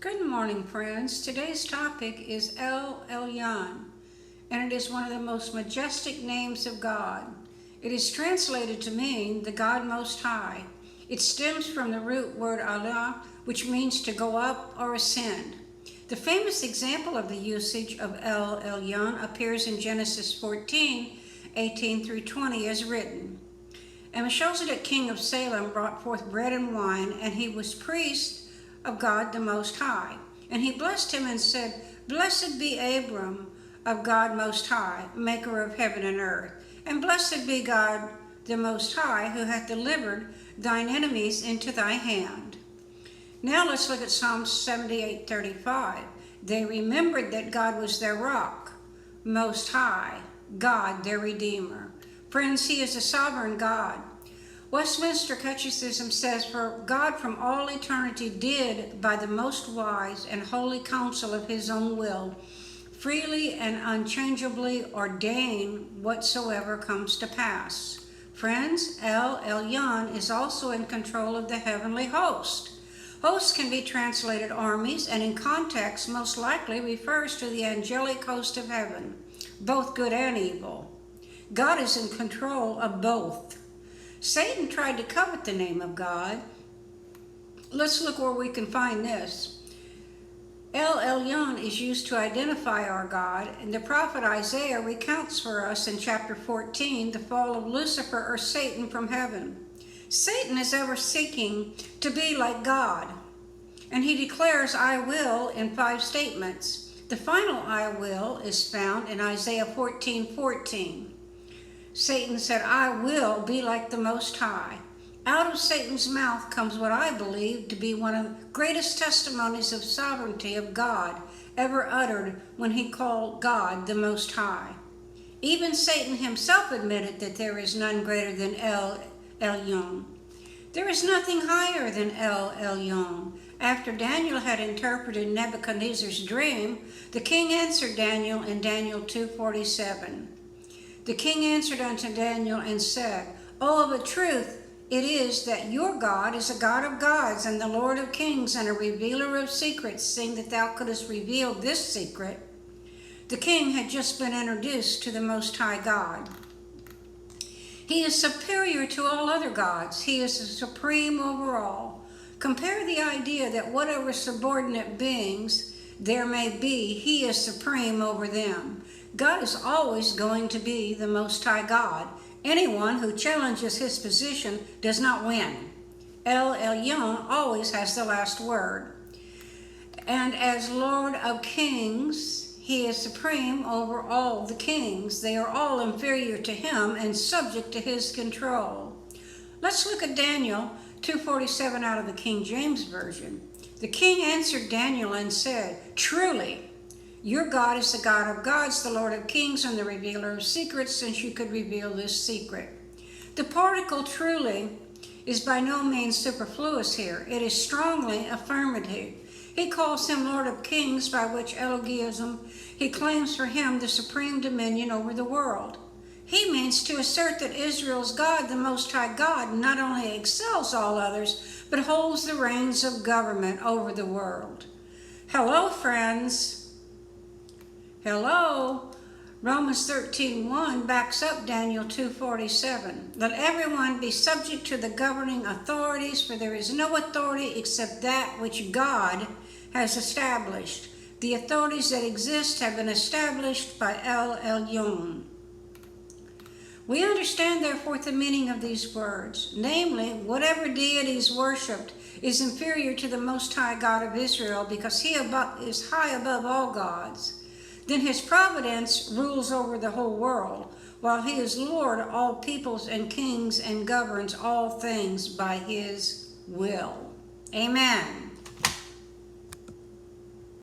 Good morning, friends. Today's topic is Elyon, and it is one of the most majestic names of God. It is translated to mean the God Most High. It stems from the root word Allah, which means to go up or ascend. The famous example of the usage of Elyon appears in Genesis 14:18 through 20 as written. And Melchizedek, king of Salem, brought forth bread and wine, and he was priest of God the Most High. And he blessed him and said, Blessed be Abram of God Most High, maker of heaven and earth. And blessed be God the Most High, who hath delivered thine enemies into thy hand. Now let's look at Psalm 78:35. They remembered that God was their rock, Most High, God their Redeemer. Friends, he is a sovereign God. Westminster Catechism says, For God from all eternity did, by the most wise and holy counsel of his own will, freely and unchangeably ordain whatsoever comes to pass. Friends, Elyon is also in control of the heavenly host. Host can be translated armies, and in context most likely refers to the angelic host of heaven, both good and evil. God is in control of both. Satan tried to covet the name of God. Let's look where we can find this. Elyon is used to identify our God, and the prophet Isaiah recounts for us in chapter 14 the fall of Lucifer or Satan from heaven. Satan is ever seeking to be like God, and he declares, I will, in 5 statements. The final I will is found in Isaiah 14:14. Satan said, I will be like the Most High. Out of Satan's mouth comes what I believe to be one of the greatest testimonies of sovereignty of God ever uttered when he called God the Most High. Even Satan himself admitted that there is none greater than Elyon. There is nothing higher than Elyon. After Daniel had interpreted Nebuchadnezzar's dream, the king answered Daniel in Daniel 2:47. The king answered unto Daniel and said, of a truth it is that your God is a God of gods and the Lord of kings and a revealer of secrets, seeing that thou couldst reveal this secret. The king had just been introduced to the Most High God. He is superior to all other gods. He is supreme over all. Compare the idea that whatever subordinate beings there may be, he is supreme over them. God is always going to be the Most High God. Anyone who challenges his position does not win. Elyon always has the last word. And as Lord of Kings, he is supreme over all the kings. They are all inferior to him and subject to his control. Let's look at Daniel 2:47 out of the King James Version. The king answered Daniel and said, Truly, your God is the God of gods, the Lord of kings, and the revealer of secrets, since you could reveal this secret. The particle truly is by no means superfluous here. It is strongly affirmative. He calls him Lord of kings, by which Elogism he claims for him the supreme dominion over the world. He means to assert that Israel's God, the Most High God, not only excels all others, but holds the reins of government over the world. Hello, friends. Hello. Romans 13:1 backs up Daniel 2:47. Let everyone be subject to the governing authorities, for there is no authority except that which God has established. The authorities that exist have been established by Elyon. We understand, therefore, the meaning of these words, namely, whatever deity is worshipped is inferior to the Most High God of Israel, because he is high above all gods. Then his providence rules over the whole world, while he is Lord of all peoples and kings and governs all things by his will. Amen.